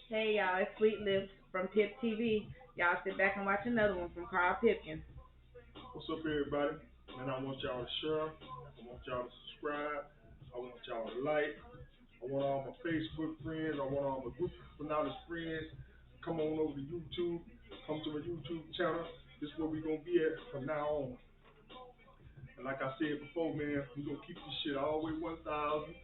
Hey y'all, it's Sweet Lips from Pip TV. Y'all sit back and watch another one from Carl Pipkins. What's up, everybody? Man, I want y'all to share. I want y'all to subscribe. I want y'all to like. I want all my Facebook friends. I want all my group of knowledge friends. Come on over to YouTube. Come to my YouTube channel. This is where we're going to be at from now on. And like I said before, man, we're going to keep this shit all the way 1,000.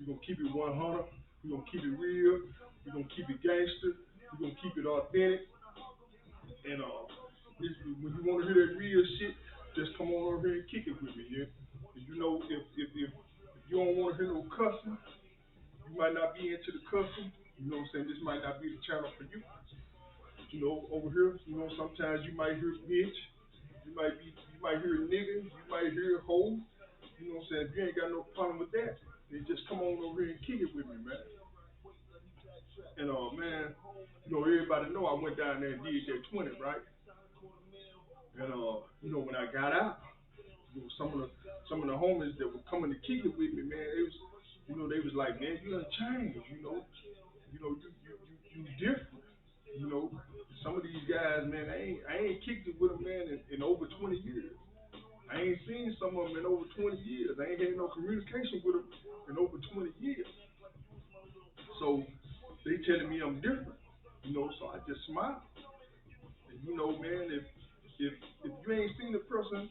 We're going to keep it 100. We're going to keep it real. We're going to keep it gangster. We're going to keep it authentic. And when you want to hear that real shit, just come on over here and kick it with me. Yeah? You know, if you don't want to hear no cussing, you might not be into the cussing. You know what I'm saying? This might not be the channel for you. You know, over here, you know, sometimes you might hear bitch. You might hear a nigga. You might hear a hoe. You know what I'm saying? If you ain't got no problem with that, then just come on over here and kick it with me, man. And man, you know, everybody know I went down there and did that 20, right? And you know, when I got out, you know, some of the homies that were coming to kick it with me, man, it was, you know, they was like, man, you done changed, you different, you know. Some of these guys, man, I ain't kicked it with them, man, in over 20 years. I ain't seen some of them in over 20 years. I ain't had no communication with them in over 20 years. So they telling me I'm different, you know. So I just smile, and you know, man, if you ain't seen the person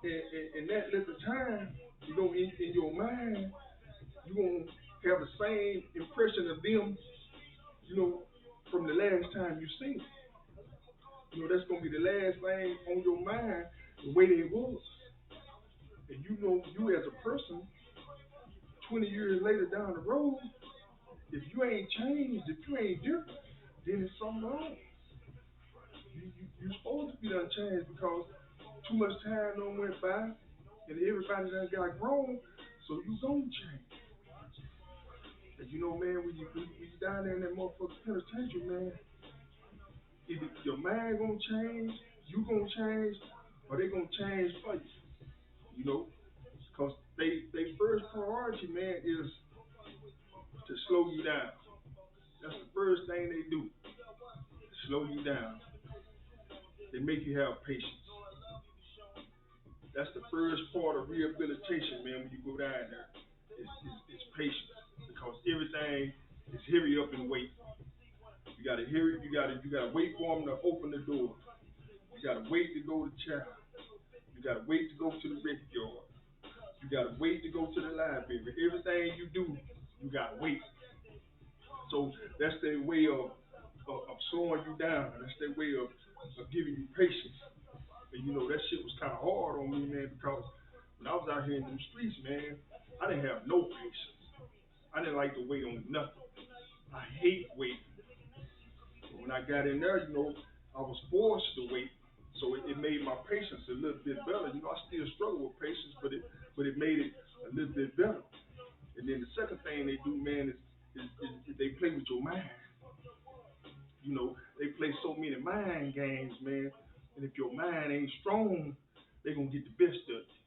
in that little time, you know, in your mind, you gonna have the same impression of them, you know, from the last time you seen them. You know, that's gonna be the last thing on your mind, the way they was. And you know, you as a person, 20 years later down the road, if you ain't changed, if you ain't different, then it's something wrong. You supposed to be done changed because too much time done went by, and everybody done got grown, so you gonna change. And you know, man, when you down there in that motherfucking penitentiary, man, either your mind gonna change, you gonna change, or they gonna change for you. You know, because they first priority, man, is to slow you down. That's the first thing they do, slow you down. They make you have patience. That's the first part of rehabilitation, man. When you go down there, it's patience because everything is hurry up and wait. You gotta hear it. You gotta wait for them to open the door. You gotta wait to go to church. You gotta wait to go to the record yard. You gotta wait to go to the library. Everything you do, you gotta wait. So that's their way of slowing you down. That's their way of giving you patience. And you know that shit was kind of hard on me, man, because when I was out here in the streets, man, I didn't have no patience. I didn't like to wait on nothing. I hate waiting. But when I got in there, you know, I was forced to wait. So it made my patience a little bit better. You know, I still struggle with patience, but it made it a little bit better. And then the second thing they do, man, is they play with your mind. You know, they play so many mind games, man. And if your mind ain't strong, they gonna get the best of you.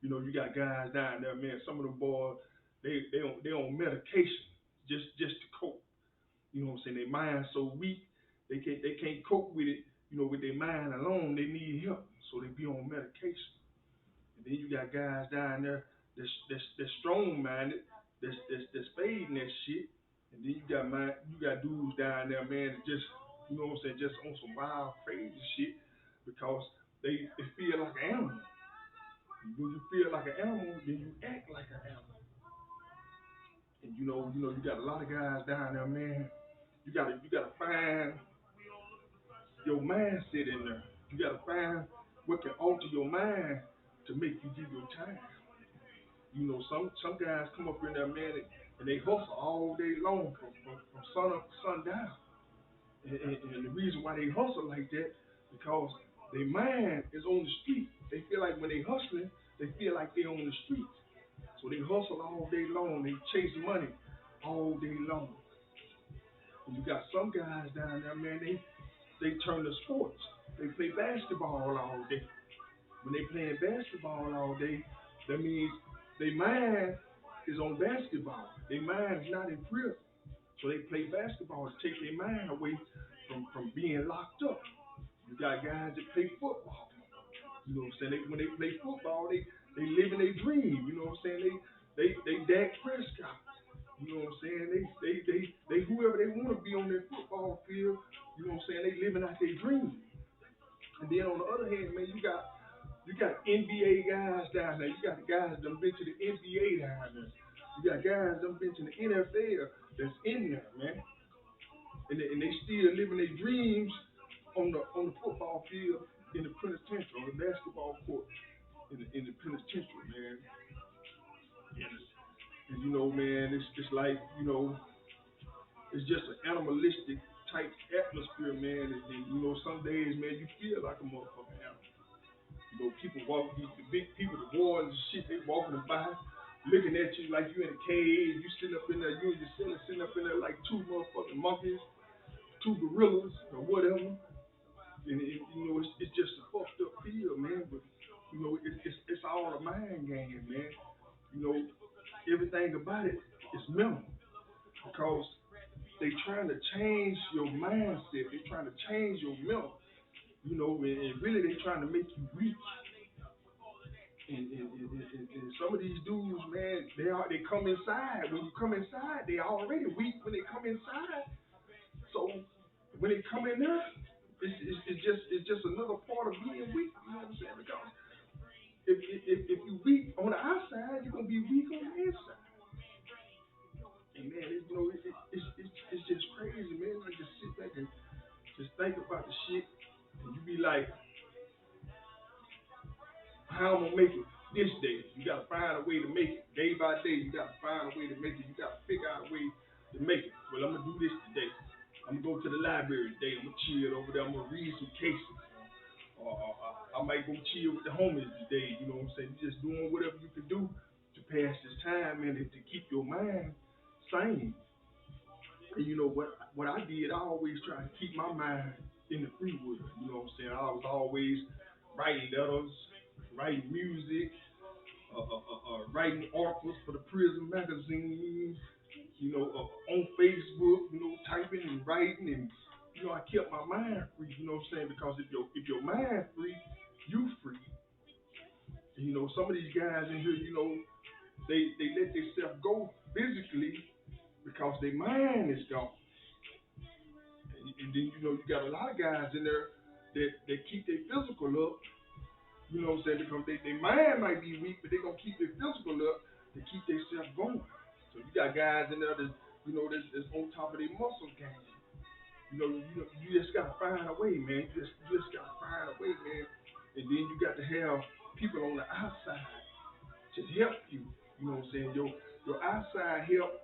You know, you got guys down there, man. Some of them boys, they on medication just to cope. You know what I'm saying? Their mind so weak, they can't cope with it. You know, with their mind alone, they need help, so they be on medication. And then you got guys down there that's strong minded, that's fading that shit. And then you got dudes down there, man, that just you know what I'm saying, just on some wild crazy shit because they feel like an animal. When you feel like an animal, then you act like an animal. And you got a lot of guys down there, man. You gotta find your mindset in there. You gotta find what can alter your mind to make you give your time. You know, some guys come up in there, man, and they hustle all day long from sun up to sundown. And the reason why they hustle like that because their mind is on the street. They feel like when they hustling, they feel like they're on the street. So they hustle all day long. They chase money all day long. And you got some guys down there, man. They turn to sports. They play basketball all day. When they playing basketball all day, that means their mind is on basketball. Their mind is not in prison. So they play basketball to take their mind away from being locked up. You got guys that play football. You know what I'm saying? When they play football, they live in their dream. You know what I'm saying? They Dak Prescott. You know what I'm saying? They whoever they want to be on their football field. You know what I'm saying? They living out their dream. And then on the other hand, man, you got NBA guys down there. You got the guys that done been to the NBA down there. You got guys that done been to the NFL that's in there, man. And they still living their dreams on the football field, in the penitentiary, on the basketball court, in the penitentiary, man. And you know, man, it's like, it's just an animalistic type atmosphere, man. And you know, some days, man, you feel like a motherfucking animal. You know, people walk, the big people, the boys and shit, they walking by, looking at you like you in a cage. You sitting up in there, you and your son sitting up in there like two motherfucking monkeys, two gorillas, or whatever. And you know, it's just a fucked up feel, man. But you know, it's all a mind game, man. You know, everything about it is mental because they trying to change your mindset. They trying to change your mental. You know, and really they trying to make you weak. And some of these dudes, man, they come inside. When you come inside, they already weak when they come inside. So when they come in there, it's just another part of being weak. You know what I'm saying? Because if you weak on the outside, you're gonna be weak on the inside. And man, it's just crazy, man. I just sit back and just think about the shit, and you be like, how I'm gonna make it this day. You gotta find a way to make it day by day. You gotta find a way to make it. You gotta figure out a way to make it. Well, I'm gonna do this today. I'm gonna go to the library today. I'm gonna chill over there. I'm gonna read some cases. Or I might go chill with the homies today. You know what I'm saying? You just doing whatever you can do to pass this time and to keep your mind sane. And you know what I did? I always try to keep my mind in the free will. You know what I'm saying? I was always writing letters, writing music, writing articles for the prison magazine, on Facebook, typing and writing, and I kept my mind free. You know what I'm saying? Because if your mind free, you free. And, some of these guys in here, they let themselves go physically because their mind is gone. And then you got a lot of guys in there that keep their physical up. You know what I'm saying? Because their mind might be weak, but they're gonna keep their physical up to keep themselves going. So you got guys in there that's on top of their muscle game. You just gotta find a way, man. You just gotta find a way, man. And then you got to have people on the outside to help you. You know what I'm saying? Your outside help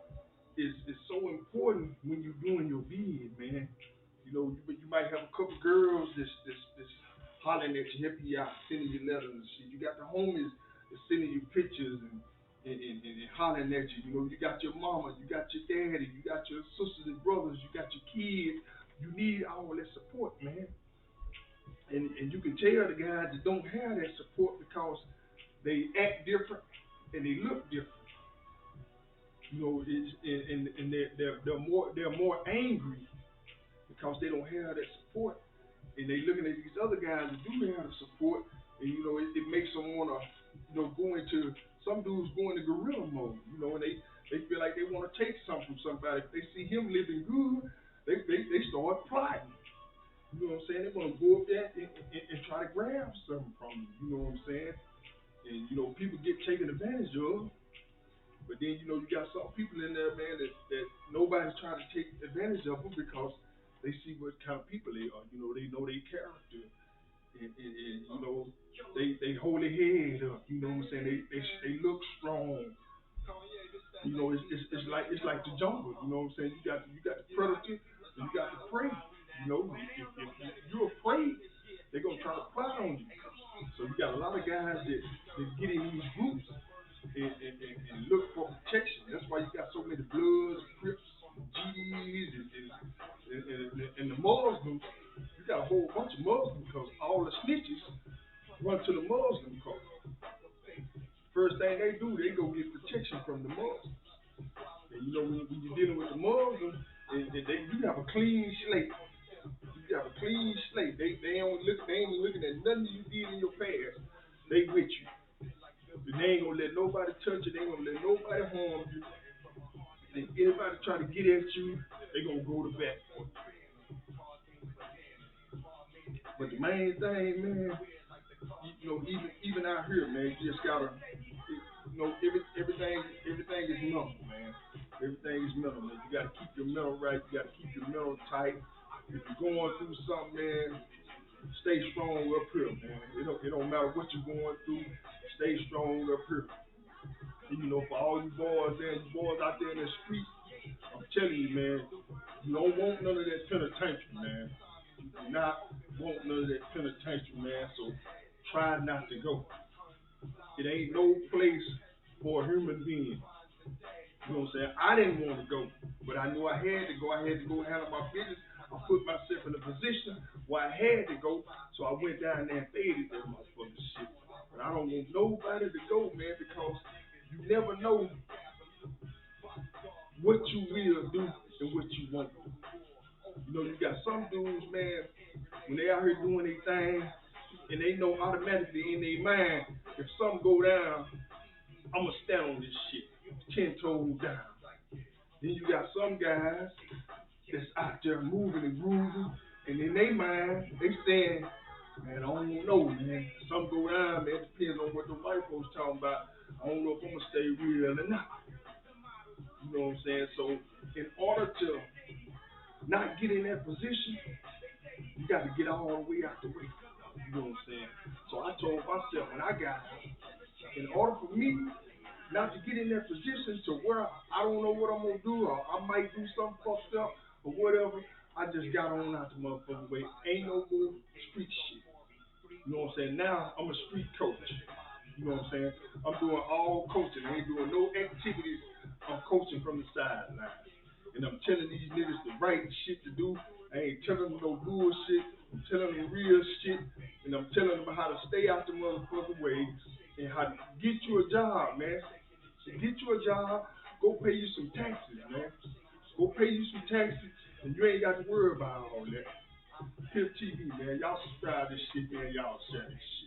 is so important when you're doing your bid, man. You might have a couple girls that's hollering at you, helping you out, sending you letters and shit. You got the homies that's sending you pictures and hollering at you. You got your mama, you got your daddy, you got your sisters and brothers, you got your kids. You need all that support, man. And you can tell the guys that don't have that support because they act different and they look different. And they're more angry because they don't have that support, and they looking at these other guys that do have the support, and it makes them wanna go into some dudes go into gorilla mode, and they feel like they want to take something from somebody. If they see him living good, they start plotting. You know what I'm saying? They want to go up there and try to grab something from you. You know what I'm saying? And people get taken advantage of. But then you got some people in there, man, that nobody's trying to take advantage of them because they see what kind of people they are. They know their character, and they hold their head up. You know what I'm saying? They look strong. It's like the jungle. You know what I'm saying? You got the predator and you got the prey. If you're a prey, they're gonna try to plot on you. So you got a lot of guys that get in these groups and look for protection. That's why you got so many Bloods, Crips, GDs, and the Muslims. You got a whole bunch of Muslims because all the snitches run to the Muslim cause. First thing they do, they go get protection from the Muslims. And when you're dealing with the Muslims, girls, and you have a clean slate. You have a clean slate. They don't look. They ain't looking at nothing you did in your past. They with you. And they ain't gonna let nobody touch you. They ain't gonna let nobody harm you. And if anybody try to get at you, they gonna go to bat. But the main thing, man, even out here, man, you just gotta, everything is mental, man. Everything is mental, man. You gotta keep your mental right. You gotta keep your mental tight. If you're going through something, man, stay strong up here, man. It don't matter what you're going through. Stay strong up here. And, for all you boys, man, you boys out there in the streets, I'm telling you, man, you don't want none of that penitentiary, man. You do not want none of that penitentiary, man. So try not to go. It ain't no place for a human being. You know what I'm saying? I didn't want to go, but I knew I had to go. I had to go handle my business. I put myself in a position where I had to go, so I went down there and faded that motherfucking shit. But I don't want nobody to go, man, because you never know what you will do and what you won't do. You got some dudes, man, when they out here doing their thing, and they know automatically in their mind, if something go down, I'm going to stand on this shit, 10 toes down. Then you got some guys that's out there moving and grooving, and in their mind, they saying, man, I don't know, man. Something go down, man. It depends on what the white folks talking about. I don't know if I'm going to stay real or not. You know what I'm saying? So in order to not get in that position, you got to get all the way out the way. You know what I'm saying? So I told myself when I got out, in order for me not to get in that position to where I don't know what I'm going to do, or I might do something fucked up, or whatever, I just got on out the motherfucking way. Ain't no more street shit. You know what I'm saying? Now I'm a street coach. You know what I'm saying? I'm doing all coaching. I ain't doing no activities. I'm coaching from the sideline. And I'm telling these niggas the right shit to do. I ain't telling them no bullshit. I'm telling them real shit. And I'm telling them how to stay out the motherfucking way and how to get you a job, man. Get you a job. Go pay you some taxes, man. Go pay you some taxes, and you ain't got to worry about all that. Pip TV, man. Y'all subscribe to this shit, man. Y'all share this shit.